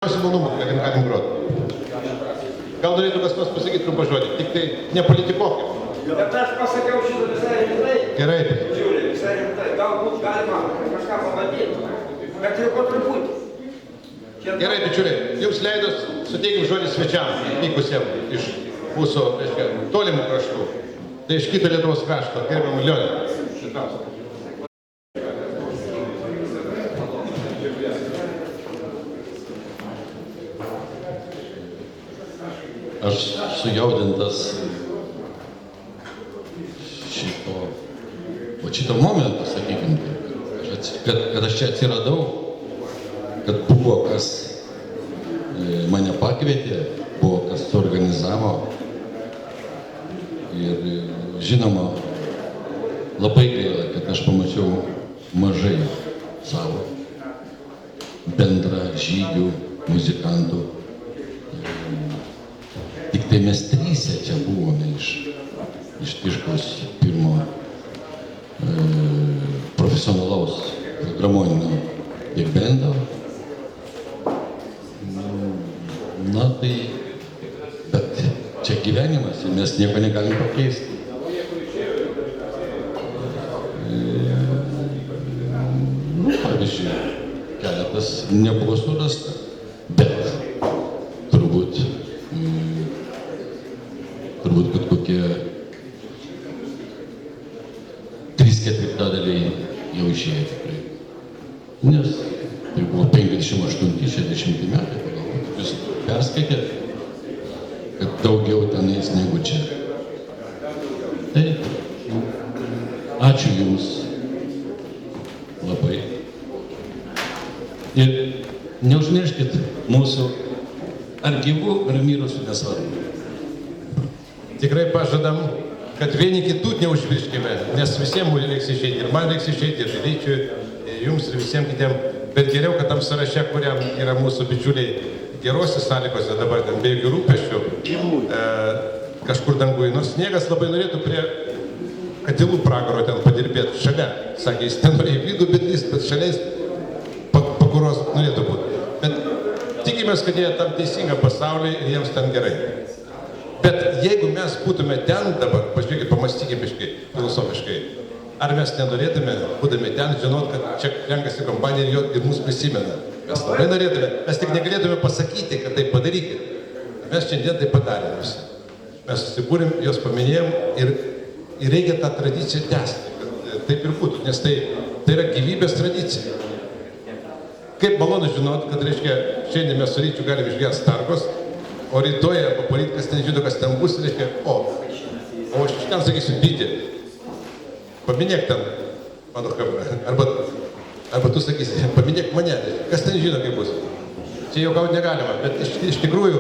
Malonumų, kad galim groti. Gal norėtų kas nors pasakyti trumpą žodį, tik tai ne politikokai. Bet aš pasakiau šitą visai rimtai. Gerai. Žiūrė, visai rimtai. Galbūt galima kažką pabandyti, bet jau po truputį. Gerai, bičiuliai, jums leidus suteikim žodį svečiam, vykusiem iš mūsų, reiškia, tolimų kraštų. Tai iš kito Lietuvos krašto, gerbiamą Lionę. Aš sujaudintas šito momento, sakykim, kad aš čia atsiradau, kad buvo kas mane pakvietė, buvo kas suorganizavo ir žinoma, labai gaila, kad aš pamačiau mažai savo bendra žygių, muzikantų. Tik tai mes trysia čia buvome iš Tiškaus pirmo profesionalaus filharmoninio bigbendo. Na tai, bet čia gyvenimas ir mes nieko negalim pakeisti. Pavyzdžiui, keletas nebuvo surasta, bet turbūt kad kokie 3/4 jau išėjo tikrai. Nes tai buvo 58-60 metai, pagalvoti, jūs perskaitėt, kad daugiau tenais negu čia. Taip, ačiū Jums labai. Ir neužmirškit mūsų ar gyvų, ar mirusių, nesvarbu. Tikrai pažadam, kad vieni kitų neužmirškime, nes visiems reiks išeiti. Ir man reiks išeiti, ir Žilaičiui, ir jums, ir visiems kitiem. Bet geriau, kad tam sąraše, kuriam yra mūsų bičiuliai gerose sąlygose dabar, ten be jokių rūpesčių, kažkur dangui. Nors Sniegas labai norėtų prie katilų pragaro ten padirbėti šalia. Sakė, jis ten norėjo vidų, bet šalia jis pakuros norėtų būti. Bet tikimės, kad jie tam teisinga pasaulį ir jiems ten gerai. Bet jeigu mes būtume ten dabar, pažiūrėkit, pamastykime biškai, filosofiškai, ar mes nenorėtume, būdami ten, žinot, kad čia renkasi kompanija ir mus prisimena. Mes labai norėtume, mes tik negalėtume pasakyti, kad tai padarykit. Mes šiandien tai padarėme visi. Mes susibūrėm, jos paminėjom ir reikia tą tradiciją tęsti, kad taip ir būtų, nes tai yra gyvybės tradicija. Kaip malonu žinot, kad, reiškia, šiandien mes su Ryčiu galim išgerti Starkos, o rytoj arba poryt, kas ten žino, kas ten bus, reiškia, o aš ten sakysiu, bitė. Paminėk ten mano kamerą. Arba tu sakysi, paminėk mane, kas ten žino, kaip bus. Čia juokauti negalima, bet iš tikrųjų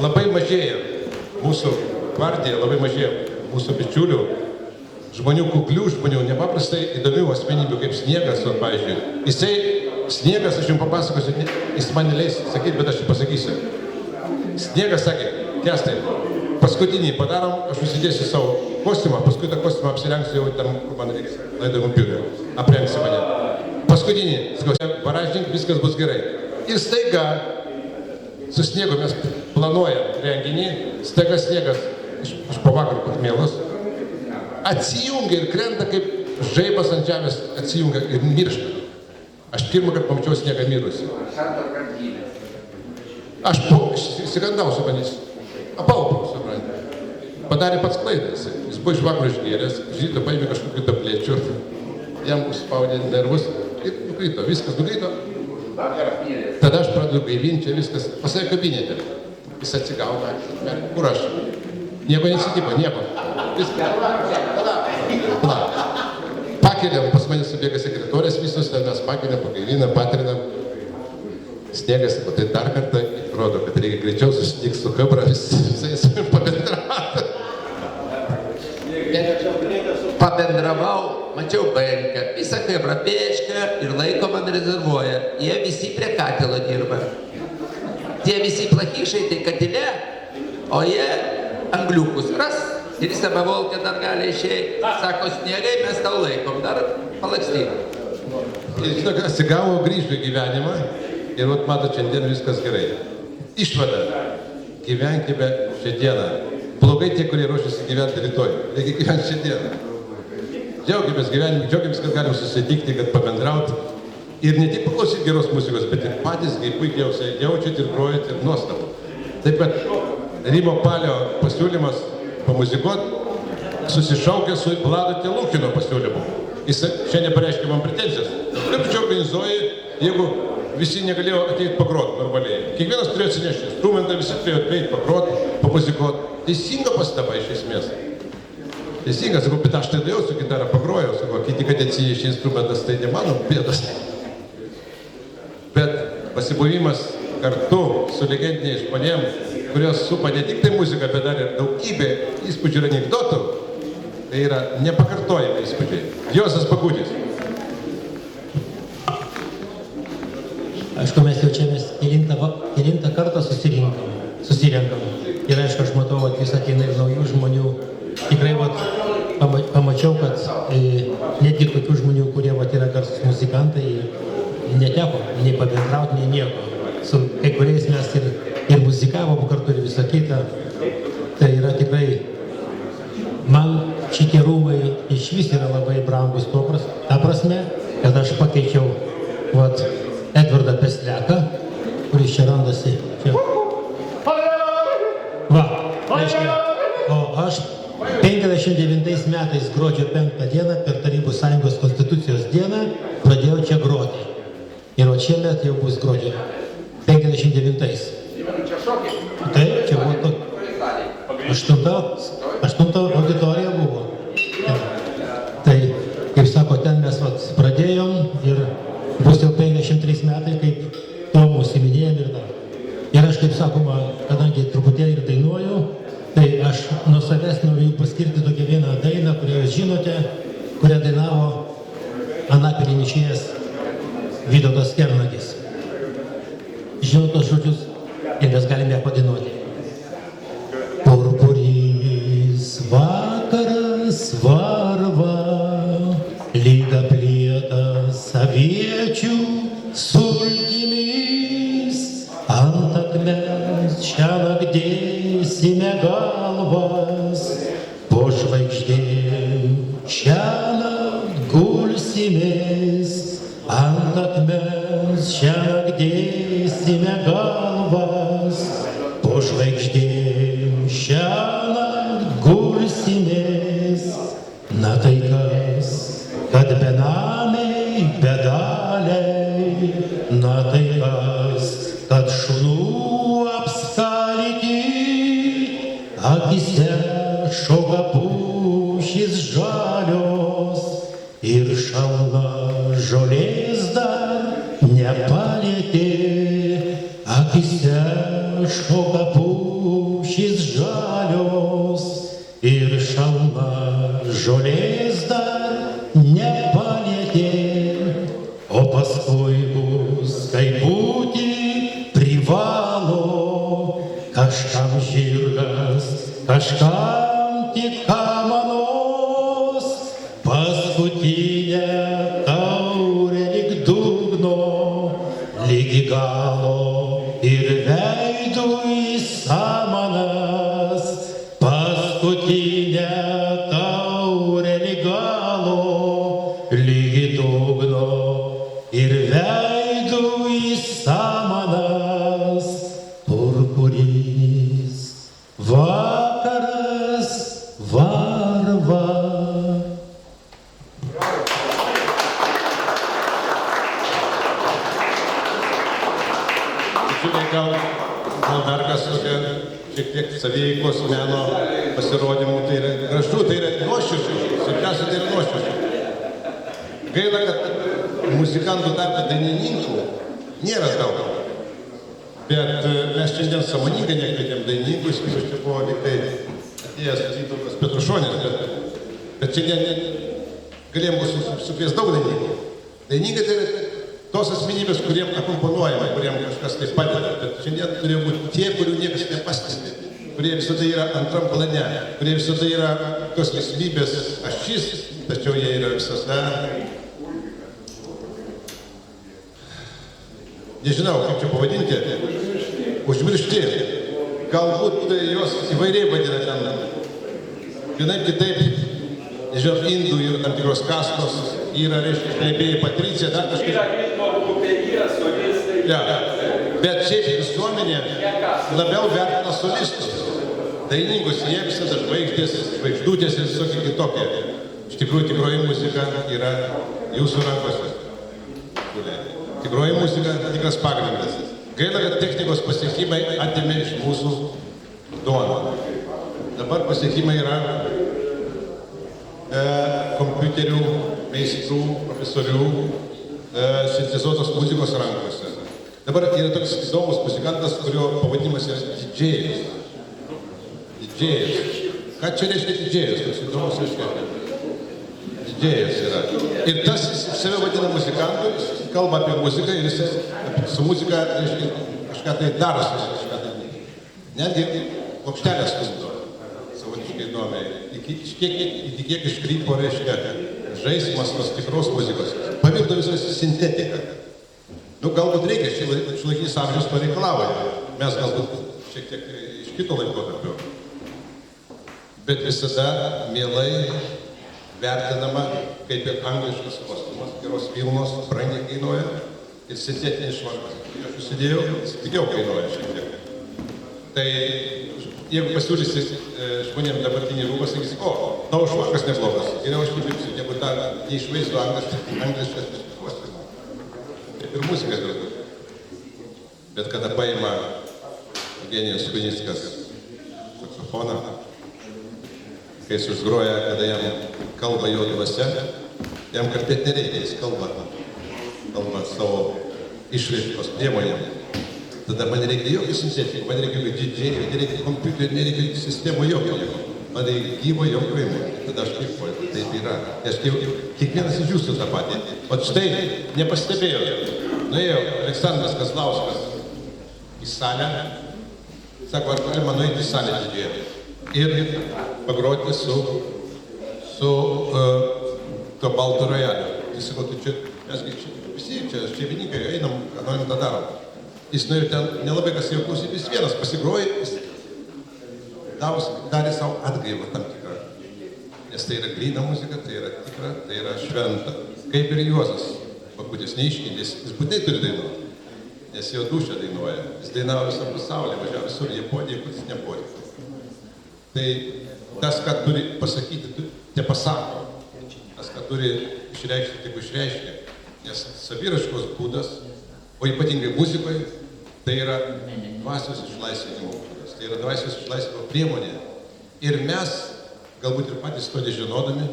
labai mažėja mūsų gvardija, labai mažėja mūsų bičiulių, žmonių kuklių, žmonių nepaprastai įdomių asmenybių, kaip Sniegas, pavyzdžiui. Sniegas, aš jums papasakosiu, jis man neleis sakyti, bet aš jums pasakysiu. Sniegas sakė, Kęstai, paskutinį padarom, aš užsidėsiu savo kostiumą, paskui tą kostiumą apsirengsiu jau tam, kur man reiks, laidojimo biure, aprengsi mane. Paskutinį, sakau, paražink, viskas bus gerai. Ir staiga, su Sniegu mes planuojam renginį, staiga Sniegas iš pavakarų pakmėlos, atsijungia ir krenta kaip žaibas ant žemės, atsijungia ir miršta. Aš pirmą kartą pamačiau Sniegą mirusį. Aš įsigandau su manys, apaupau, suprantu. Padarė pats klaidą. Jis buvo iš vakaro išgėręs, žydo paėmė kažkokių tablečių, jam užspaudė nervus ir nukrito, viskas nukrito. Tada aš pradedu gaivinti, čia viskas, pasai kabinete. Jis atsigauna, kur aš? Nieko nesitiko, nieko. Pakeliam, pas mane subėga sekretorės visus, ten mes pakeliam, pagaivinam, patrinam. Sniegas, o tai dar kartą rodo, kad reikia greičiau susitikti su kabra visais pabendrauti. Pabendravau, mačiau banką, visą kabrą pėšką ir laiko man rezervuoja. Jie visi prie katilo dirba. Tie visi plakyšai tai katile, o jie angliukus ras ir į Samavolkę dar gali išeiti. Sako, Sniegai, mes tau laikom, dar palakstyk. Ir žinok, atsigavo grįžtų į gyvenimą Ir vat matot, šiandien viskas gerai. Išvada. Gyvenkime šiandieną. Blogai tie, kurie ruošiasi gyventi rytoj. Reikia gyventi šiandieną. Džiaugiamės gyvenimu, džiaugiamės, kad galim susitikti, kad pabendrauti. Ir ne tik paklausyti geros muzikos, bet ir patys puikiausiai jaučiat ir grojat ir nuostabu. Taip pat Rimo Palio pasiūlymas pamuzikuoti susišaukė su Vlado Telūkino pasiūlymu. Jis šiandien pareiškė man pretenzijas. Kaip čia organizuoji, jeigu visi negalėjo ateiti pagroti normaliai. Kiekvienas turėjo atsinešti instrumentą, visi turėjo ateiti pagroti, pamuzikuoti. Teisinga pastaba iš esmės. Teisinga, sakau, bet aš tada jau su gitarą pagrojau, sakau, kiti, kad atsineši instrumentas, tai ne mano bėdos. Bet pasibuvimas kartu su legendiniais žmonėmis, kurios supa ne tik tai muziką, bet dar ir daugybė įspūdžių ir anekdotų, tai yra nepakartojami įspūdžiai. Juozas Bagudis. Aišku, mes jaučiamės kelintą kartą susirenkam. Ir aišku, aš matau, kad vis ateina ir naujų žmonių. Tikrai pamačiau, kad netgi tokių žmonių, kurie yra garsus muzikantai, neteko nei pabendrauti, nei nieko. Su kai kuriais mes ir muzikavom kartu ir visą kitą. Tai yra tikrai, man šitie rūmai iš vis yra labai brangus ta prasme, kad aš pakeičiau Edvardą Pesleką, kuris čia randasi. Va, reiškia, o aš 59 metais gruodžio 5 dieną per Tarybų Sąjungos Konstitucijos dieną pradėjau čia groti. Ir šiemet jau bus gruodžio 59. Tai čia buvo 8 auditorija buvo. Tai, kaip sako, ten mes pradėjom ir bus jau 53 metai, kaip to užsiminėjom ir dar. Ir aš, kaip sakoma, kadangi truputėlį ir dainuoju, tai aš nuo savęs noriu paskirti tokią vieną dainą, kurią jūs žinote, kurią dainavo Anapilin išėjęs Vytautas Kernagis. Žinau tos žodžius ir mes galime ją padainuoti. Purpurinis vakaras varva, lyg aplietas aviečių sultimis, ant akmens šiąnakt dėsime galvas, po žvaigždėm šiąnakt gulsimės, ant akmens šiąnakt dėsime galvas, po žvaigždėm šiąnakt gulsimės. Na tai kas, kad benamiai, bedaliai, na tai kas, kad šunų apskalyti, akise šoka pušys žalios ir šalna žolės dar nepalietė, akise šoka pušys žalios ir šalna žolės dar nepalietė, o paskui bus kaip būti privalo, kažkam žirgas, kažkam tik kamanos, paskutinę taurę lyg dugno, lygi galo ir veidui samanas, paskutinę taurę lyg galo, lygi dugno ir veidui samanas. Purpurinis vakaras varva. Žiūrėk, gal dar kas šiek tiek saviveiklos meno pasirodymų, tai yra gražu, tai yra nuoširdžių, svarbiausia tai yra nuoširdžių. Gaila, kad muzikantų tarpe dainininkų nėra daug. Bet mes šiandien sąmoningai nekvietėm dainininkus, kuris čia buvo lyg tai atėjęs Vytautas Petrušonis, bet šiandien galėjom sukviesti daug dainininkų. Dainininkai tai yra tos asmenybės, kuriem akomponuojama, kuriem kažkas tai padeda, bet šiandien turėjo būti tie, kurių niekas nepastebi, kurie visada yra antram plane, kurie visada yra tos laisvybės ašis, tačiau jie yra visada nežinau, kaip čia pavadinti, užmiršti. Galbūt jos įvairiai vadina ten. Vienaip kitaip, nežinau, indų yra tam tikros kastos, yra, reiškia, plebėjai Patricija, dar kažkaip. Ja. Bet šiaip visuomenė labiau vertina solistus, dainingus, jie visada žvaigždės, žvaigždutės ir visokie kitokie. Iš tikrųjų, tikroji muzika yra jūsų rankose. Tikroji muzika tikras pagrindas. Gaila, kad technikos pasiekimai atėmė iš mūsų duoną. Dabar pasiekimai yra kompiuterių, meistrų, profesorių, sintetizuotos muzikos rankose. Dabar yra toks įdomus muzikantas, kurio pavadinimas yra didžėjus. Didžėjus. Ką čia reiškia didžėjus? Toks įdomus reiškia. Didžėjus yra. Ir tas save vadina muzikantu, jis kalba apie muziką ir jis su muzika, reiškia, kažką tai daro su kažką tai. Netgi plokštelės stumdo. Savotiškai įdomiai. Iki kiek iškrypo, reiškia, žaismas tos tikros muzikos. Pavirto visas sintetika. Nu, galbūt reikia, šiuolaikinis amžius pareikalavo. Mes galbūt šiek tiek iš kito laikotarpio. Bet visada mielai vertinama, kaip ir angliškas kostiumas, geros vilnos, brangiai kainuoja ir sintetinis švarkas. Aš užsidėjau, jis pigiau kainuoja šiek tiek. Tai jeigu pasiūlysi žmonėms dabartinį rūbą, sakysi, o, tavo švarkas neblogas, geriau aš nupirksiu, negu tą neišvaizdu angliškas kostiumas. Taip ir muzika galbūt. Bet kada paima Eugenijus Kunickas saksofoną, kai jis užgroja, kada jam kalba jo dvasia, jam kalbėti nereikia, jis kalba savo išraiškos priemonėm. Tada man nereikia jokių sintetikų, man nereikia jokių didžėjų, nereikia kompiuterių, nereikia sistemų jokio. Man reikia gyvo jo grojimo. Tada aš kaip taip yra. Aš kiekvienas iš jūsų tą patį. O štai nepastebėjau. Nuėjo Aleksandras Kazlauskas į salę. Sako, ar galima nueiti į salę didžėjų. Ir pagroti su to balto rojaliu. Jis sako, tu čia, mes visi čia šeimininkai einam, ką norim tą darom. Jis nuėjo ten, nelabai kas jau klausyti, jis vienas pasigrojo, jis darė savo atgaivą tam tikrą. Nes tai yra gryna muzika, tai yra tikra, tai yra šventa. Kaip ir Juozas Bakutis neiškindės, jis būtinai turi dainuoti. Nes jo dušą dainuoja. Jis dainavo visam pasaulyje, važiavo visur, Japonijoje, kur jis nebuvo. Tai tas, ką turi pasakyti, te pasako. Tas, ką turi išreikšti, tik išreiškia. Nes saviraškos būdas, o ypatingai muzikoje, tai yra dvasios išlaisvinimo būdas. Tai yra dvasios išlaisvinimo priemonė. Ir mes, galbūt ir patys to nežinodami,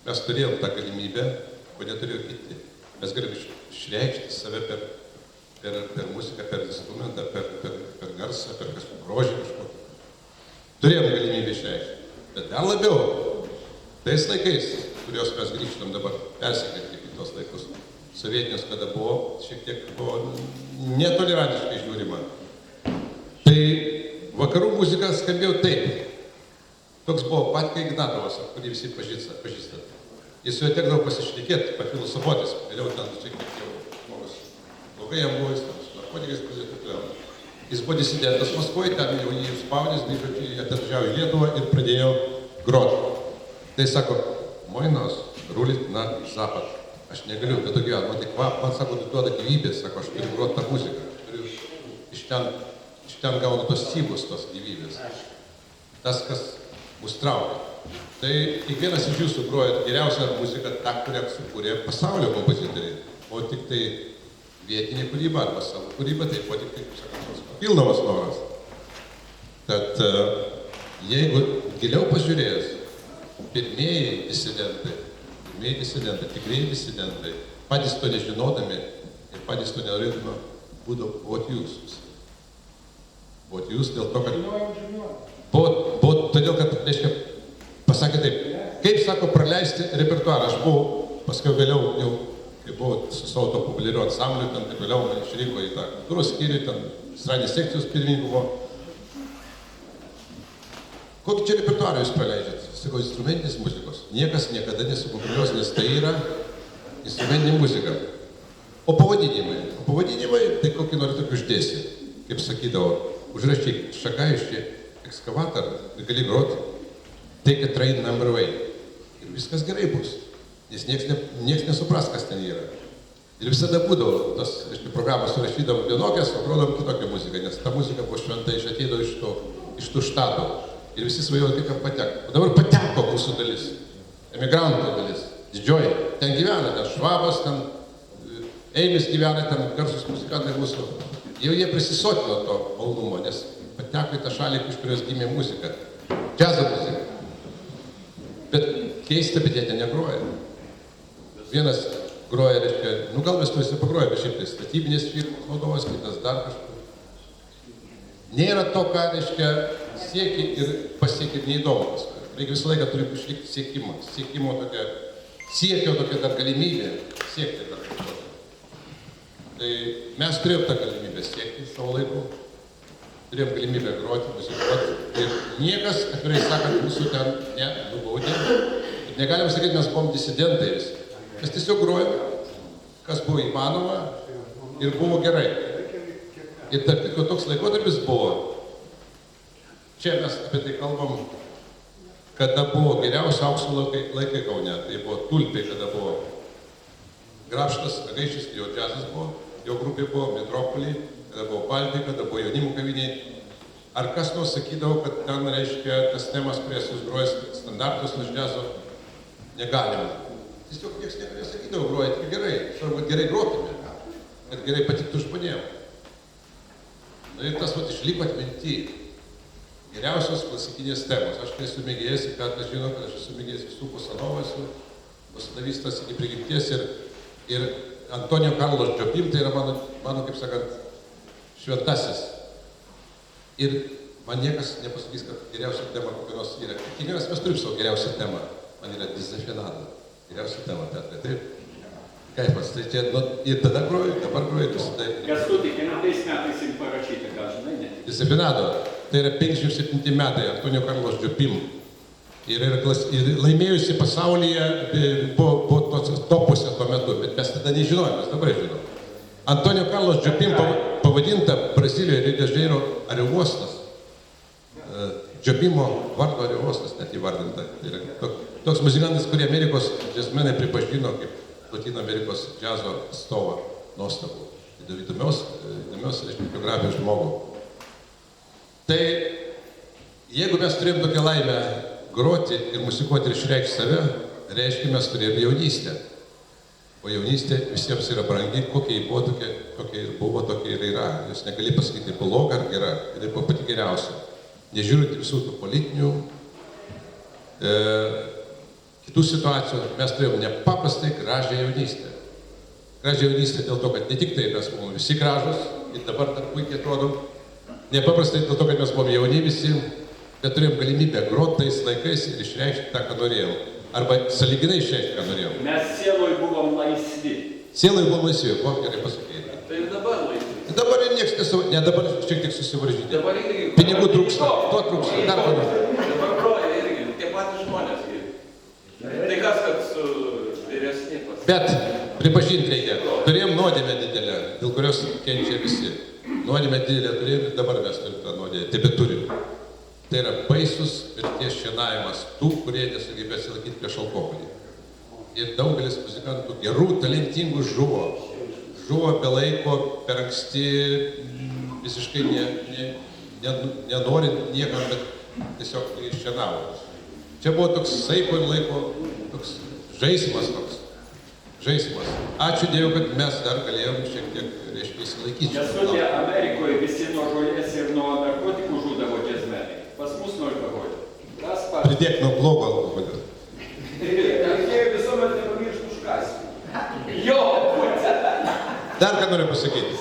mes turėjom tą galimybę, ko neturėjo kiti. Mes galime išreikšti save per muziką, per instrumentą, per garsą, per kažkokį grožį kažkokį. Turėjom galimybę išreikšti. Bet dar labiau, tais laikais, kuriuos mes grįžtam dabar, persikėti į tos laikus, sovietinius, kada buvo, šiek tiek buvo netolerantiškai žiūrima. Tai vakarų muzika skambėjo taip. Toks buvo Patka Ignatovas, kurį visi pažįstat. Jis su juo tekdavo pasišnekėti, pafilosofuotis, vėliau ten šiek tiek jau žmogus blogai jam buvo, jis ten su narkotikais pradėjo. Jis buvo disidentas Maskvoje, ten jau jį užspaudęs, jie atvažiavo į Lietuvą ir pradėjo groti. Tai sako, Moinos, rulit na Zapad. Aš negaliu, bet tokiu atveju, man tik man sako, tu duoda gyvybės, sako, aš turiu groti tą muziką, aš turiu iš ten gaunu tos sybus, tos gyvybės. Tas, kas mus traukia. Tai kiekvienas iš jūsų grojat geriausią muziką, tą, kurią sukūrė pasaulio kompozitoriai, o tik tai vietinė kūryba arba savo kūryba, tai po tik tai, sakant, papildomas noras. Tad jeigu giliau pažiūrėjus, pirmieji disidentai, tikrieji disidentai, patys to nežinodami ir patys to nenorėdami, buvot jūs. Buvot jūs dėl to, kad... Buvot todėl, kad, reiškia, pasakė taip, kaip, sako, praleisti repertuarą. Aš buvau, paskui vėliau jau, kai buvau su savo to populiariu ansambliu, ten taip vėliau man išrinko į tą kultūros skyrių, ten estradinės sekcijos pirmininku buvo. Kokį čia repertuarą jūs praleidžiat? Sakau, instrumentinės muzikos. Niekas niekada nesupopuliarios, nes tai yra instrumentinė muzika. O pavadinimai, tai kokį nori tokį uždėsi. Kaip sakydavo, užrašyk šagaiščiai, ekskavator, gali groti, take a train number way. Ir viskas gerai bus, nes nieks nesupras, kas ten yra. Ir visada būdavo, tas programas surašydavom vienokias, o grodom kitokią muziką, nes ta muzika buvo šventai ateidavo iš tų štatų. Ir visi svajojo kaip patekti. O dabar pateko mūsų dalis, emigrantų dalis, didžioji. Ten gyvena, ten Švabas, ten Eimis gyvena, ten garsus muzikantai mūsų. Jau jie prisisotino to malonumo, nes pateko į tą šalį, iš kurios gimė muzika. Džiazo muzika. Bet keista, bet jie ten negroja. Vienas groja, reiškia, gal mes visi pagroja, bet šiaip tai statybinės firmos vadovas, kitas dar kažkur. Nėra to, ką, reiškia, sieki ir pasieki neįdomus. Reikia visą laiką turi išlikti siekimo. Siekio tokia dar galimybė siekti dar kažko. Tai mes turėjom tą galimybę siekti savo laiku. Turėjom galimybę groti, muzikuoti. Ir niekas, atvirai sakant, mūsų ten nenubaudė. Negalim sakyti, mes buvom disidentai visi. Mes tiesiog grojom, kas buvo įmanoma ir buvo gerai. Ir tarp kitko toks laikotarpis buvo. Čia mes apie tai kalbam, kada buvo geriausi aukso laikai Kaune. Tai buvo Tulpiai, kada buvo Grapštas, Agaišis, jo džiazas buvo, jo grupė buvo Metropolį, kada buvo Baltai, kada buvo jaunimo kaviniai. Ar kas nors sakydavo, kad ten, reiškia, tas temas, kurias jūs grojęs standartus nuo džiazo, negalima. Tiesiog niekas nesakydavo, grojate gerai, svarbu, kad gerai grotume, kad gerai patiktų žmonėm. Na ir tas vat išliko atminty. Geriausios klasikinės temos. Aš tai esu mėgėjęs, kad aš žinau, kad aš esu mėgėjęs visų Bosanovų, esu bosanavistas iki prigimties ir Antonijo Karlos Jobim, tai yra mano, kaip sakant, šventasis. Ir man niekas nepasakys, kad geriausia tema kokia nors yra. Kiekvienas mes turim savo geriausią temą. Man yra Desafinado. Geriausia tema teatrai. Taip. Kaipas, tai čia, ir tada groju, dabar groju, visada. Kęstuti, kelintais metais jį parašyti, gal žinai, ne? Desafinado. Tai yra 57 metai Antonijo Karlos Jobim. Ir laimėjusi pasaulyje po topuose tuo metu, bet mes tada nežinojom, mes dabar žinom. Antonijo Karlos Jobim pavadinta Brazilijoje Rio de Janeiro ariuostas. Jobimo vardo ariuostas net įvardinta. Tai yra toks muzikantas, kurį Amerikos džiazmenai pripažino kaip Latino Amerikos džiazo atstovą nuostabų. Įdomios biografijos žmogų. Tai jeigu mes turėjom tokią laimę groti ir muzikuoti ir išreikšti save, reiškia, mes turėjom jaunystę. O jaunystė visiems yra brangi, kokia jį buvo, tokia ir buvo, tokia ir yra. Jūs negali pasakyti bloga ar gera, ir buvo pati geriausia. Nežiūrint visų tų politinių, kitų situacijų, mes turėjom nepaprastai gražią jaunystę. Gražią jaunystę dėl to, kad ne tik tai mes buvome visi gražus, ir dabar dar puikiai atrodom, nepaprastai dėl to, kad mes buvome jauni visi, bet turėjom galimybę groti tais laikais ir išreikšti tą, ką norėjom. Arba sąlyginai išreikšti, ką norėjom. Mes sieloj buvom laisvi. Sieloj buvom laisvi, ko gerai pasakyti. Tai ir dabar laisvi. Dabar ir nieks nesavo, ne dabar šiek tiek susivaržyti. Dabar irgi... Pinigų trūksta, to trūksta, dar ko. Dabar groja irgi, tie patys žmonės. Tai kas, kad su vyresni pas... Bet pripažinti reikia, turėjom nuodėmę didelę, dėl kurios kenčia visi. Nuodėmę didelę turėjom ir dabar mes turim tą nuodėmę, tebeturim. Tai yra baisus mirties šienavimas tų, kurie nesugebėjo atsilaikyti prieš alkoholį. Ir daugelis muzikantų gerų, talentingų žuvo. Žuvo be laiko, per anksti, visiškai nenorint niekam, bet tiesiog šienavo. Čia buvo toks saiko ir laiko, toks žaismas toks. Žaismas. Ačiū Dievui, kad mes dar galėjom šiek tiek, reiškia, įsilaikyti. Kęstuti, Amerikoje visi nuo žolės ir nuo narkotikų žūdavo džiazmenai. Pas mus nuo alkoholio. Tas pats. Pridėk nuo blogo alkoholio. Reikėjo visuomet nepamiršti užkąsti. Jo, būtent. Dar ką noriu pasakyti.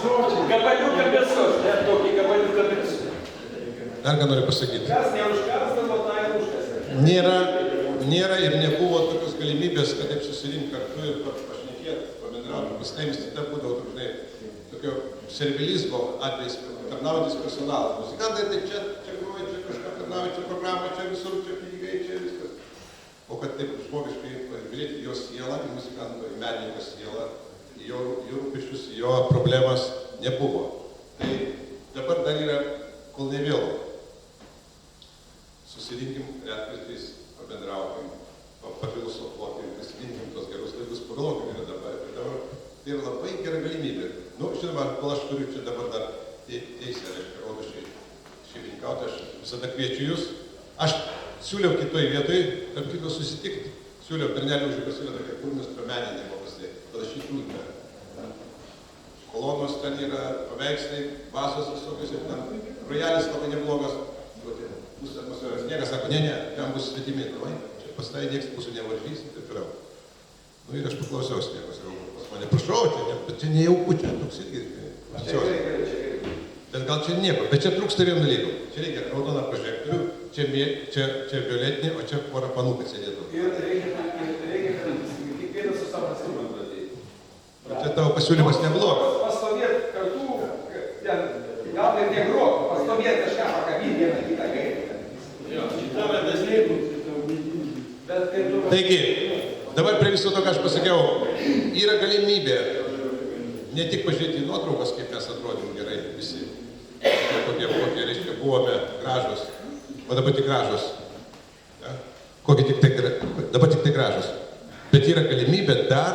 Gabaliuką mėsos, net tokį gabaliuką mėsos. Dar ką noriu pasakyti. Kas neužkąsdavo, tą ir užkąsdavo. Nėra ir nebuvo tokios galimybės, kad taip susirinkti kartu ir pašnekėti, pabendrauti. Pasitaimis tada būdavo tokio servilizmo atvejais, tarnaujantis personalas. Muzikantai tai čia groja, čia kažką tarnauja, čia programą, čia visur, čia pinigai, čia viskas. O kad taip žmogiškai žiūrėti jo sielą, į muzikanto, į menininko sielą, jo rūpesčius, jo problemas nebuvo. Tai dabar dar yra, kol ne vėlu. Susirinkim, retkarčiais pabendraukim, pafilosofuokim, prisiminkim tos gerus laikus, pagalvokim ir dabar. Tai yra labai gera galimybė. Nu, žinoma, kol aš turiu čia dabar dar teisę, reiškia, rodo šeimininkauti, aš visada kviečiu jūs. Aš siūliau kitoj vietoj, tarp kito susitikti. Siūliau Bernelį Užupį pasiūlė tokia kūrinės pameninė paprastai, panašiai kūrinė. Kolonos ten yra, paveikslai, vasos visokios ir ten rojalis labai neblogas. Bus atmosferas. Niekas sako, ne, ten bus svetimi. Čia pas tai nieks mūsų nevaržys ir taip toliau. Nu ir aš paklausiausi, niekas jau pas mane prašau, bet čia nejauku, čia toks irgi. Bet gal čia nieko, bet čia trūksta vienų dalykų. Čia reikia raudoną prožektorių, čia violetinė, o čia pora panų, kad sėdėtų. Ir reikia kiekvienas su savo instrumentu ateiti. Čia tavo pasiūlymas neblogas. Pastovėt kartu, gal ir negrot, pastovėt kažką pakabinti vieną kitą greitai. Taigi, dabar prie viso to, ką aš pasakiau, yra galimybė ne tik pažiūrėti į nuotraukas, kaip mes atrodėm gerai visi, kokie, reiškia, buvome gražus, o dabar tik gražus. Ja? Dabar tik tai gražus. Bet yra galimybė dar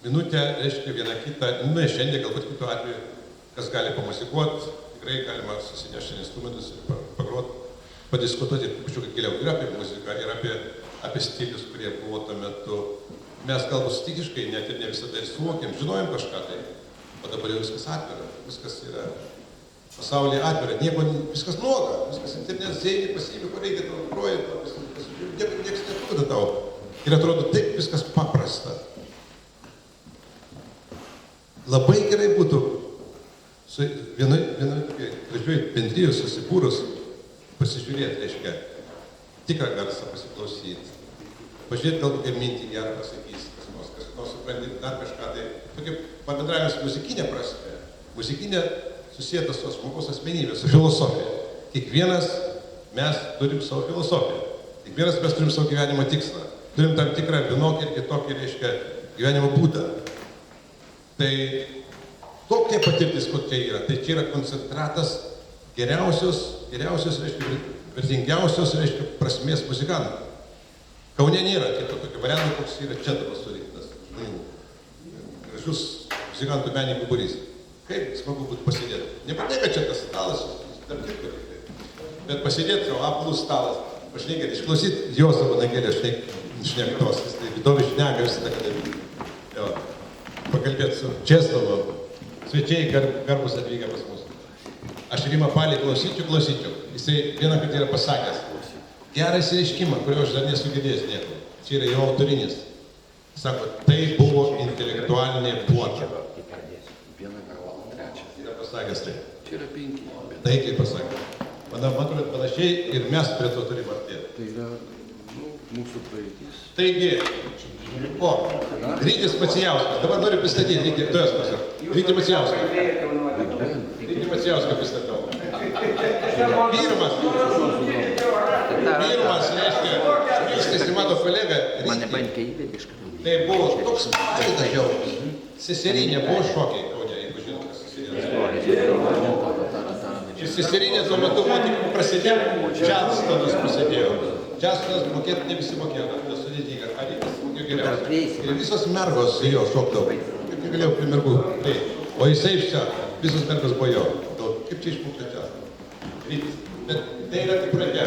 minutę, reiškia, vieną kitą, ne šiandien, galbūt kitų atveju, kas gali pamusikuoti, tikrai galima susinešti instrumentus ir pagroti, padiskutuoti ir pačiukai giliau ir apie muziką, ir apie stilius, kurie buvo tuo metu. Mes galbūt stikiškai net ir ne visada ir suvokėm, žinojom kažką tai, o dabar jau viskas atvira, viskas yra pasaulyje atvira, nieko, viskas nuoga, viskas internetas, eini, pasiimi, ko reikia tavo projekto, niekas netrukdo tau. Ir atrodo, taip viskas paprasta. Labai gerai būtų vienoj gražioj bendrijos susibūrus pasižiūrėti, reiškia, tikrą garsą pasiklausyti, pažiūrėti gal kokią mintį gerą pasakys, kas nors supranti, dar kažką, tai tokia pabendravimas muzikinė prasme, muzikinė susijęta su žmogaus asmenybė, su filosofija. Kiekvienas mes turim savo filosofiją, kiekvienas mes turim savo gyvenimo tikslą, turim tam tikrą vienokį ir kitokį, reiškia, gyvenimo būdą. Tai tokia patirtis, kokia yra, tai čia yra koncentratas geriausios, reiškia, vertingiausios, reiškia, prasmės muzikantų. Kaune nėra kito tokio varianto, koks yra čia dabar surinktas žmonių. Gražus muzikantų menininkų būrys. Kaip smagu būtų pasėdėti. Nebūtinai, kad čia tas stalas, tarp kitko tik tai. Bet pasėdėti savo apvalus stalas, pašnekėti, išklausyti Jozefo Nagelio šnektos, tai įdomi šneka visada, kada pakalbėti su Česlovu, svečiai garbus atvykę pas mus. Aš Rimą Palį klausyčiau. Jisai vieną kartą yra pasakęs, gerą įsireiškimą, kurio aš dar nesu girdėjęs nieko. Čia yra jo autorinis. Sako, tai buvo intelektualinė puota. Yra pasakęs tai. Tai kaip pasakė. Man atrodo, panašiai ir mes prie to turime artėti. Tai yra mūsų praeitis. Taigi, Rytis Macijauskas. Dabar noriu pristatyti, Rytį Macijauską. Rytį Macijauską pristatau. Pirmas, reiškia, žvilgsnis į mano kolegą Rytį. Tai buvo toks palitas žiaurus. Seserinė buvo šokiai Kaune, jeigu žinot, kas seserinė. Ir seserinė tuo metu buvo tik prasidėjo, Čarlstonas prasidėjo. Čarlstonas mokėti ne visi mokėjo, tas sudėtinga, ar jis mokėjo geriausiai. Ir visos mergos jo šokdavo, kaip negalėjau prie mergų. O jisai čia, visos mergos buvo jo. Kaip čia išmokti Čarlstonas? Bet tai yra tik pradžia.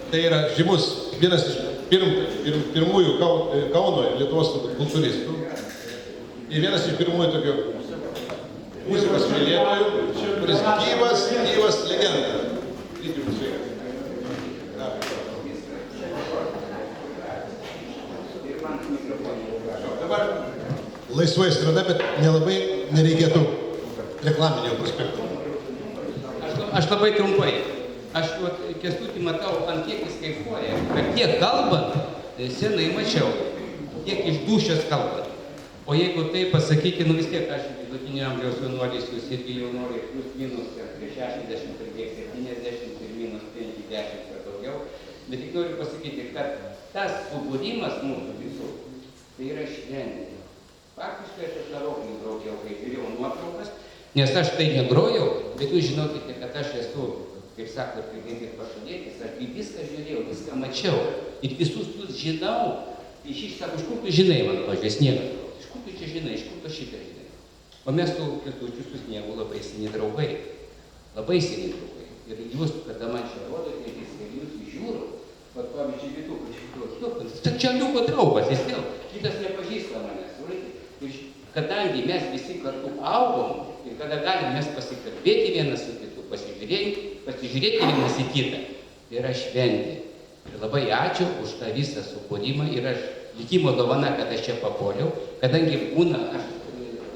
Tai yra žymus, vienas iš pirmųjų Kauno ir Lietuvos kultūristų. Ir vienas iš pirmųjų tokių muzikos mylėtojų, kuris gyvas legenda. Dabar laisvai strada, bet nelabai nereikėtų reklaminio prospekto. Aš labai trumpai. Aš Kęstutį matau, ant kiek jis kaifuoja, kad tiek kalbant, senai mačiau, tiek iš dūšios kalbant. O jeigu tai pasakyti, vis tiek aš vidutinio amžiaus jaunuolis, jūs irgi jaunuoliai, plus minus prie 60 ir kiek 70 ir minus 50 ir daugiau. Bet tik noriu pasakyti, kad tas subūrimas mūsų visų, tai yra šventė. Faktiškai aš ašarokim grojau, kai žiūrėjau nuotraukas, nes aš tai negrojau, bet jūs žinokite, kad aš esu, kaip sako, kaip pašalėtis, aš viską žiūrėjau, viską mačiau ir visus tuos žinau. Tai šis sako, iš kur tu žinai, man pažiūrės, sniegas. Iš kur tu čia žinai, iš kur tu šitą žinai. O mes su Kęstučiu su Sniegu labai seni draugai. Labai seni draugai. Ir jūs, kada man čia rodote, viską jūs žiūrau, pat pavyzdžiui, Vytukas, tai čia liuko draugas, jis vėl, kitas nepažįsta manęs. Ir kadangi mes visi kartu augom, ir kada galim mes pasikalbėti vienas su kitu, pasižiūrėti vienas į kitą, tai yra šventė. Ir labai ačiū už tą visą sukūrimą ir aš likimo dovana, kad aš čia papuoliau, kadangi būna aš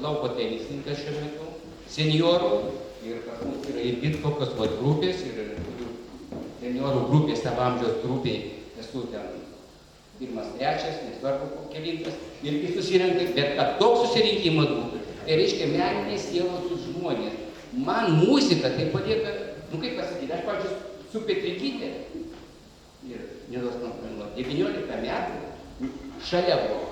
lauko tenisininkas šiuo metu, seniorų, ir pas mus yra ir kokios grupės, ir seniorų grupės, savo amžiaus grupiai, esu ten pirmas, trečias, nesvarbu kelintas, irgi susirenka, bet kad toks susirinkimas būtų, tai reiškia meninės sielos žmonės. Man muzika tai palieka, kaip pasakyti, aš, pavyzdžiui, su Petrikytė, ir nedos nuo 19 metų šalia buvo,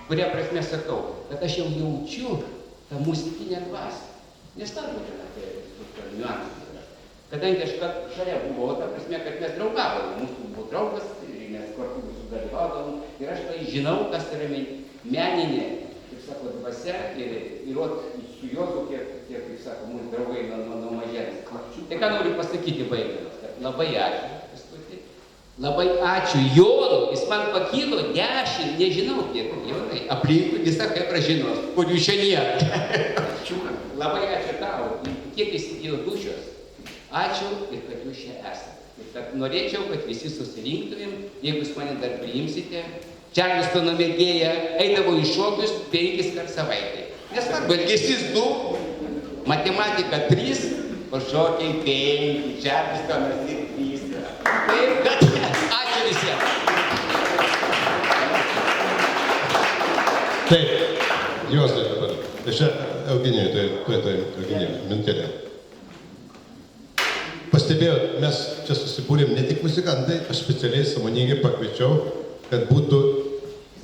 kuria prasme sakau, kad aš jau jaučiu tą muzikinę dvasę. Nesvarbu čia apie visus niuansus. Kadangi aš šalia buvau, ta prasme, kad mes draugavom, mūsų buvo draugas, mes kartu sudalyvaudavom ir aš tai žinau, kas yra meninė, kaip sako, dvasia ir su Juozu, kiek, kaip sako, mūsų draugai nuo mažens. Tai ką noriu pasakyti baigdamas, kad labai ačiū, Kęstuti, labai ačiū Jonui, jis man pakilo 10, nežinau kiek, Jonai, aplinkui visą chebra žinos, kurių čia nėra. Labai ačiū tau, kiek įsidėjo dušios, ačiū ir kad jūs čia esate. Ir kad norėčiau, kad visi susirinktumėm, jeigu jūs mane dar priimsite. Čarlistono mėgėja eidavo į šokius 5 per savaitę. Nesvarbu, elgesys 2, matematika 3, o šokiai 5, Čarlistonas ir 3. Taip, kad ačiū visiems. Taip, Juozai dabar. Tai čia Eugenijui, Eugenijui, mintelė. Pastebėjot, mes čia susibūrėm ne tik muzikantai, aš specialiai sąmoningai pakviečiau, kad būtų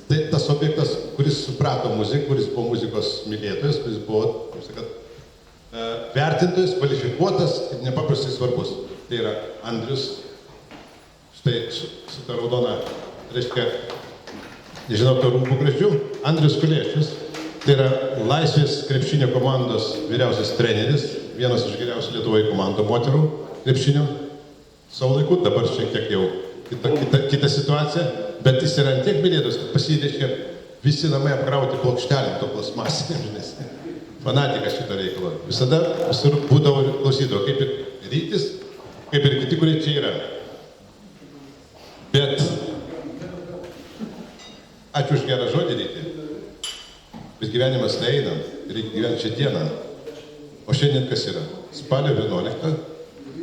tai tas objektas, kuris suprato muziką, kuris buvo muzikos mylėtojas, kuris buvo, kaip sakant, vertintojas, kvalifikuotas ir nepaprastai svarbus. Tai yra Andrius, štai su ta raudona, reiškia, nežinau, to rūbų gražių, Andrius Kuliešius, tai yra Laisvės krepšinio komandos vyriausias treneris, vienas iš geriausių Lietuvoje komandų moterų krepšinio savo laiku, dabar šiek tiek jau kita situacija, bet jis yra ant tiek mylėtas, kad pasidėškia visi namai apkrauti plokštelėm, to plasmasinėm, žinės. Fanatikas šito reikalo. Visada visur būdavo klausydavo, kaip ir Rytis, kaip ir kiti, kurie čia yra. Bet ačiū už gerą žodį, Ryti. Bet gyvenimas neeina, reikia gyventi šią dieną. O šiandien kas yra? Spalio 11,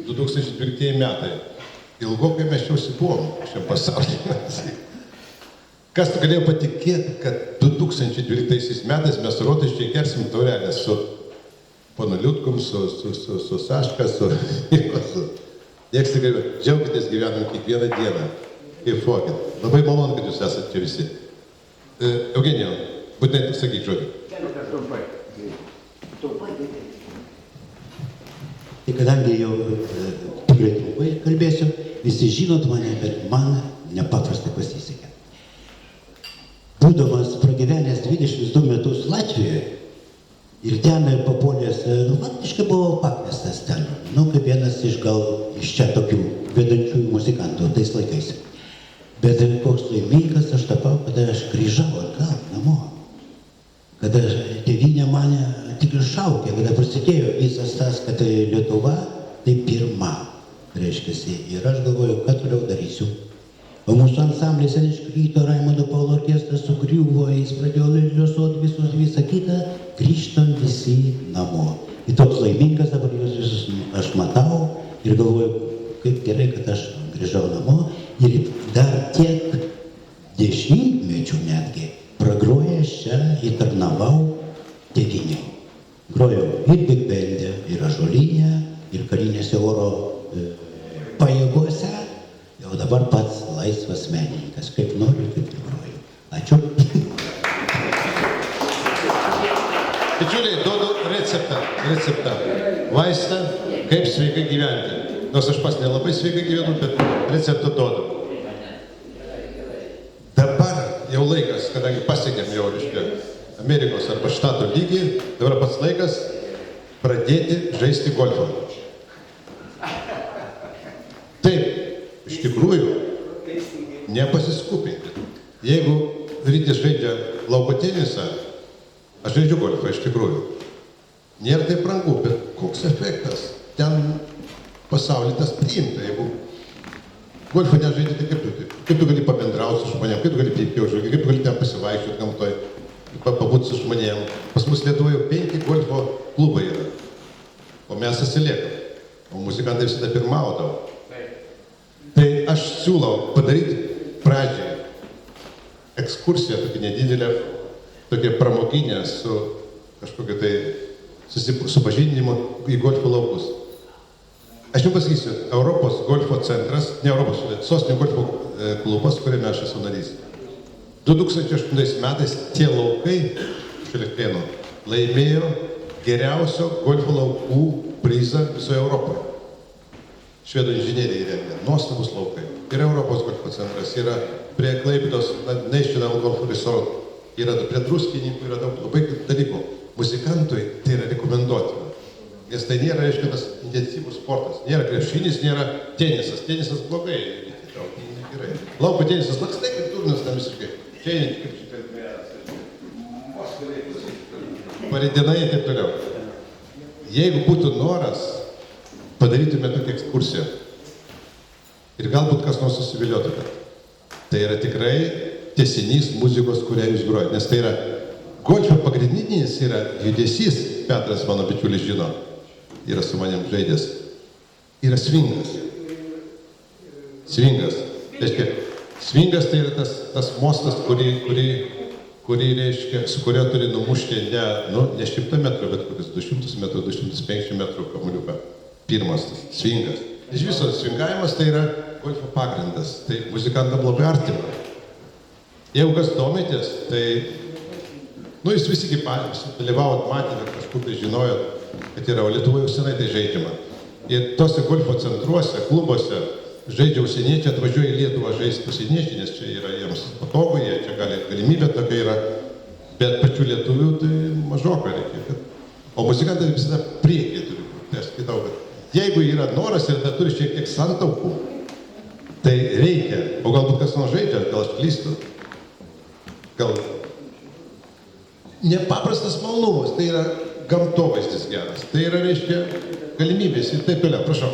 2012 metai. Ilgokai mes čia užsibuvom šiam pasaulyje. Kas galėjo patikėti, kad 2012 metais mes rotiškai gersim taurelę su ponu Liutkum, su Saška, su... Niekas tikrai, džiaukitės, gyvenam kiekvieną dieną. Kaifuokit. Labai malonu, kad jūs esate čia visi. Eugenijau, būtinai sakyk žodį. Tai kadangi jau tikrai trumpai kalbėsiu, visi žinot mane, bet man nepaprastai pasisekė. Būdamas pragyvenęs 22 metus Latvijoje ir ten papuolęs, faktiškai buvau pakviestas ten, kaip vienas iš čia tokių vedančiųjų muzikantų tais laikais. Bet koks laimingas aš tapau, kada aš grįžau atgal namo. Kada tėvynė mane tik iššaukė, kada prasidėjo visas tas, kad Lietuva tai pirma, reiškiasi. Ir aš galvoju, ką toliau darysiu. O mūsų ansamblis iškrito, Raimundo Paulo orkestras sugriuvo, jis pradėjo liusuoti visus, visą kitą, grįžtam visi namo. Ir toks laimingas dabar jūs visus aš matau ir galvoju, kaip gerai, kad aš grįžau namo. Ir dar tiek dešimtmečių netgi pragrojęs čia įtarnavau tėvynei. Grojau ir Big Bende, ir Ąžuolyne, ir karinėse oro pajėgose. Jau dabar pats laisvas menininkas. Kaip noriu, taip ir groju. Ačiū. Bičiuliai, duodu receptą. Vaistą, kaip sveikai gyventi. Nors aš pats nelabai sveikai gyvenu, bet receptą duodu. Dabar jau laikas, kadangi pasiekėm jau, reiškia, Amerikos arba štato lygį, dabar pats laikas pradėti žaisti golfą. Taip, iš tikrųjų, nepasiskupinkit. Jeigu rytis žaidžia lauko tenisą, aš žaidžiu golfą, iš tikrųjų. Nėra taip brangu, bet koks efektas. Ten pasaulyje tas priimta. Jeigu golfą nežaidži, tai kaip tu gali pabendrauti su žmonėm, kaip tu gali pipiau žaidžiu, kaip tu gali ten pasivaikščioti gamtoj, pabūti su žmonėm. Pas mus Lietuvoje 5 golfo klubai yra, o mes atsiliekam. O muzikantai visada pirmaudavo. Tai aš siūlau padaryti pradžiai ekskursiją, tokia nedidelė, tokia pramoginė su kažkokia tai supažindinimu į golfo laukus. Aš jums pasakysiu, Europos golfo centras, ne Europos, sostinė golfo klubas, kuriame aš esu narys. 2008 metais tie laukai Šilekėnų laimėjo geriausio golfo laukų prizą visoje Europoje. Švedų inžinieriai rengia, nuostabus laukai. Yra Europos golfo centras, yra prie Klaipėdos National Golf Resort, yra prie Druskininkų, yra daug labai dalykų. Muzikantui tai yra rekomenduotina. Nes tai nėra, reiškia, tas intensyvus sportas. Nėra krepšinis, nėra tenisas. Tenisas blogai, gerai. Lauko tenisas lakstai kaip turnas tam visiškai. Čia kaip paridinai ir taip toliau. Jeigu būtų noras, padarytume tokią ekskursiją. Ir galbūt kas nors susiviliotume. Tai yra tikrai tęsinys muzikos, kurią jūs grojate. Nes tai yra golfo pagrindinis yra judesys, Petras, mano bičiulis, žino, yra su manim žaidęs, yra svingas. Svingas. Reiškia, svingas tai yra tas mostas, kurį reiškia, su kurio turi numušti ne 100 metrų, bet kokius 200 metrų, 250 metrų kamuoliuką. Pirmas tas svingas. Iš viso svingavimas tai yra golfo pagrindas. Tai muzikantam labai artima. Jeigu kas domitės, tai jūs visi kaip dalyvavot, matėte, kažkur tai žinojot, kad yra, o Lietuvoje jau senai tai žaidžiama. Ir tose golfo centruose, klubuose žaidžia užsieniečiai, atvažiuoja į Lietuvą žaisti užsieniečiai, nes čia yra jiems patogu, jie čia galimybė tokia yra, bet pačių lietuvių tai mažokai reikia. O muzikantai visada priekyje turi būti. Tai aš skaitau, kad jeigu yra noras ir tai turi šiek tiek santaupų, tai reikia. O galbūt kas nors žaidžia, gal aš klystu. Gal nepaprastas malonumas, tai yra gamtovaizdis geras, tai yra, reiškia, galimybės ir taip toliau. Prašau.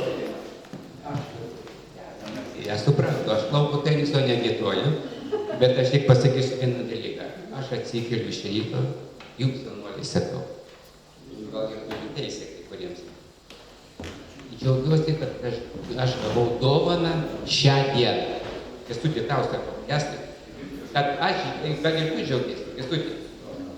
Aš suprantu, aš lauko teniso negituoju, bet aš tik pasakysiu vieną dalyką. Aš atsikeliu iš ryto, jums vienuolį sakau. Gal ir turiu teisę kai kuriems. Džiaugiuosi, kad aš gavau dovaną šią dieną. Kęstuti, tau sakau, kad aš, gal ir tu džiaugiesi, Kęstuti.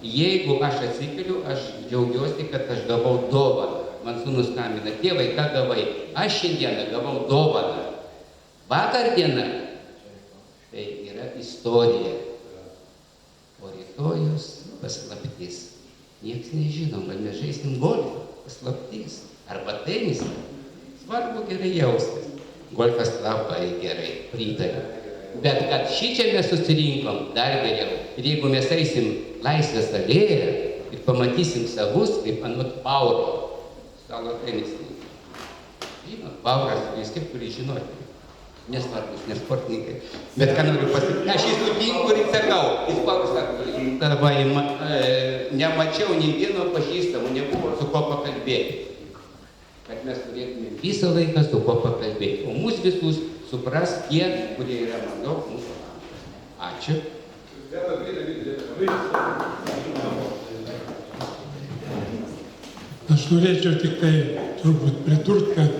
Jeigu aš atsikeliu, aš džiaugiuosi, kad aš gavau dovaną. Man sūnus skambina, tėvai, ką gavai? Aš šiandieną gavau dovaną. Vakar diena tai yra istorija, o rytojus paslaptis. Niekas nežinom, kad mes žaisim golfą, paslaptis, arba tenisą. Svarbu gerai jaustis. Golfas labai gerai, pritariu. Bet kad šičia mes susirinkom, dar geriau. Ir jeigu mes eisim Laisvės alėją ir pamatysim savus, kaip anot Pauro, stalo tenisininkai. Žinot, Pauras, jūs kaip turi žinoti. Nesvarbus, nesportininkai. Bet ką noriu pasakyti, aš jį sutinku ir sakau. Jis Pauras sako, nemačiau nei vieno pažįstamų, nebuvo su ko pakalbėti. Kad mes turėtume visą laiką su ko pakalbėti. O mūsų visus supras tie, kurie yra maždaug mūsų amžiaus. Ačiū. Aš norėčiau tik tai turbūt pridurt, kad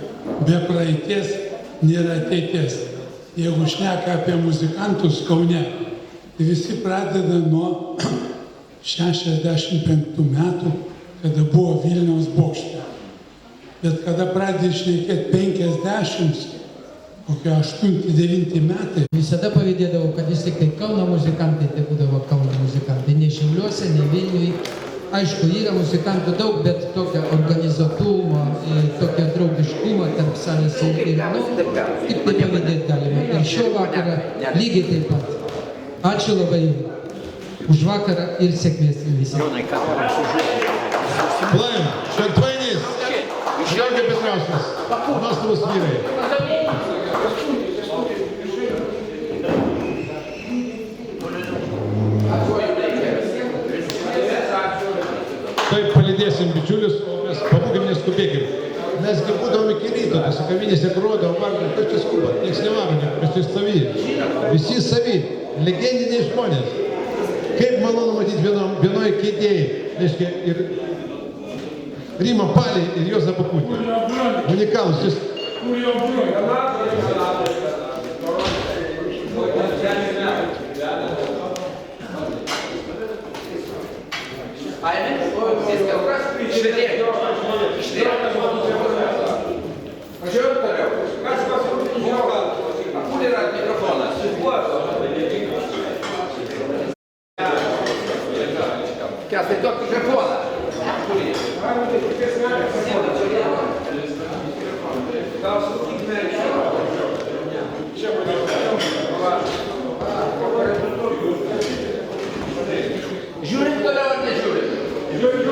be praeities nėra ateities. Jeigu šneka apie muzikantus Kaune, tai visi pradeda nuo 65 metų, kada buvo Vilniaus bokšte. Bet kada pradedi šnekėti 50, kokie 8-9 metai. Visada pavydėdavau, kad vis tik tai Kauno muzikantai, tai būdavo Kauno muzikantai. Ne Šiauliuose, ne Vilniuje, aišku, yra muzikantų daug, bet tokio organizuotumo, tokio draugiškumo tarp salės ir tik tai pavydėti galima. Ir šio vakarą lygiai taip pat. Ačiū labai jums už vakarą ir sėkmės visiems. Плавим, Шантвайнис, Жека Петраuskas, nuostabus vyrai. Taip palydėsim bičiulius, o mes pabūkim, neskubėkim. Mesgi būdavom iki ryto, tas kavinėse grodavom, vargom, kas čia skuba, nieks nevaro, mes čia savi. Visi savi, legendiniai žmonės. Kaip malonu matyti vienoje kėdėje, reiškia, ir Rimą Palį ir Juozapą Putį. Unikalus jis. Сейчас идет микрофон. Žiūrim toliau ar nežiūrim? Žiūrim.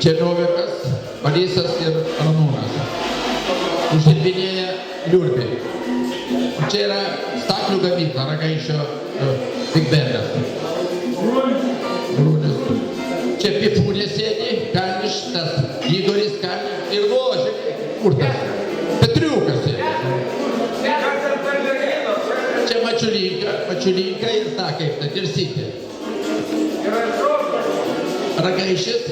Černovikas, Alysas ir Ramūnas. Uždirbinėja liurbį. Čia yra staklių gamykla, Ragaišio Big Bandas. Brūnis. Čia Pipūnė sėdi, Kalniš, tas Igoris Kalniš ir Ložė. Kur tas? Petriukas sėdi. Čia Mačiulinka ir ta kaip ta Dirsytė. Ragaišis.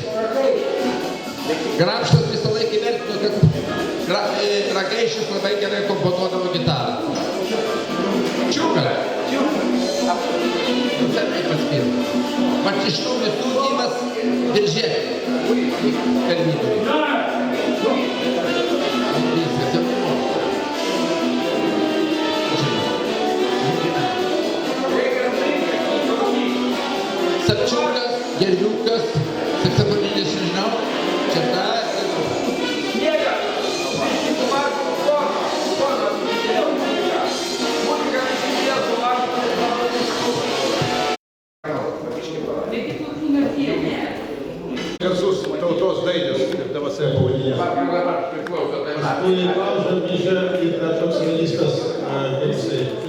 Grabštas visą laiką įvertino, kad Ragaišis labai gerai komponuodavo gitarą. Čiuka. Senai paspirti. Vat iš tų visų gyvas Diržėk. Kalbydui. Viskas jau nimo. Sapčiukas, Gerviukas, saksofoninis, nežinau. Čia ta... Garsus tautos dainius, kaip DVC pavadinė. Paskui Klaužą grįžę ir toks solistas,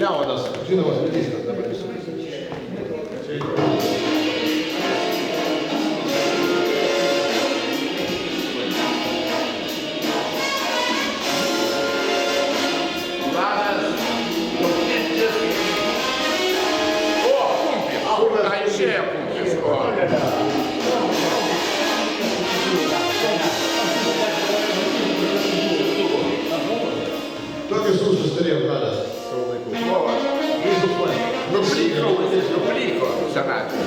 Leonas, žinomas solistas dabar visų. Tokius ūsus turėjom Vladas savo laiku. Nuplyko senatvė.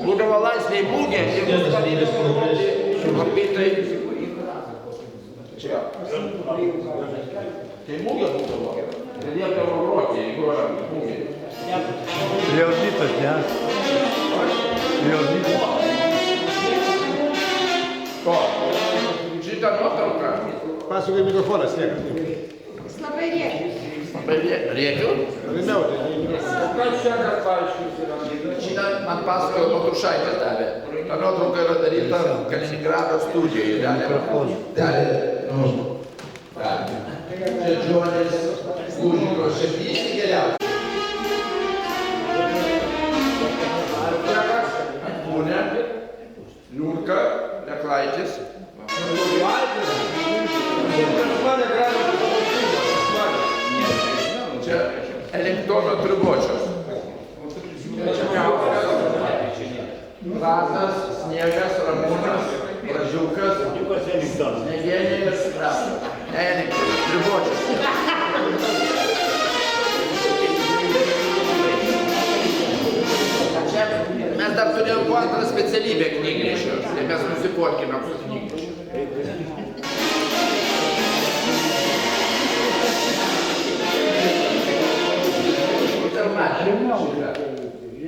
Būdavo laisvėj mūgė ir mus galėjo parodyti orbitai. Čia. Tai mūgė būdavo. Liepdavo groti, jeigu yra mūgė. Leonidas, ne? Leonidas. Ko? Šitą nuotrauką. Pasukai mikrofonas, niekas. Labai rėkiu. Labai rėkiu? Ramiau, O kas čia dar paaiškins yra? Šitą man pasakojo Matušaitė davė. Ta nuotrauka yra daryta Kaliningrado studijoje. Dalė, Čia Džonis Užgros, čia visi geriausi. Kūne, Liurka, Leklaitis. Čia Elektono Tribočius. Lazas, Sniegas, Ramūnas, Bražiukas, Sniegenėjas, Eliktas, Tribočius. Čia mes dar turėjom po antrą specialybę knygnešio, tai mes nusipotkime su knygnešiu.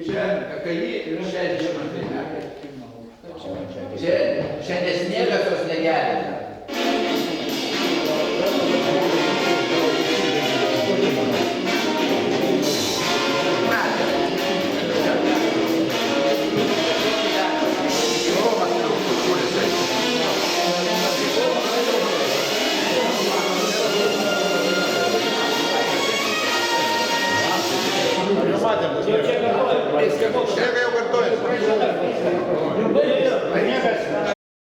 Čia KKI ir 60 metai. Čia nesniegas, o sniegelis. Čia jau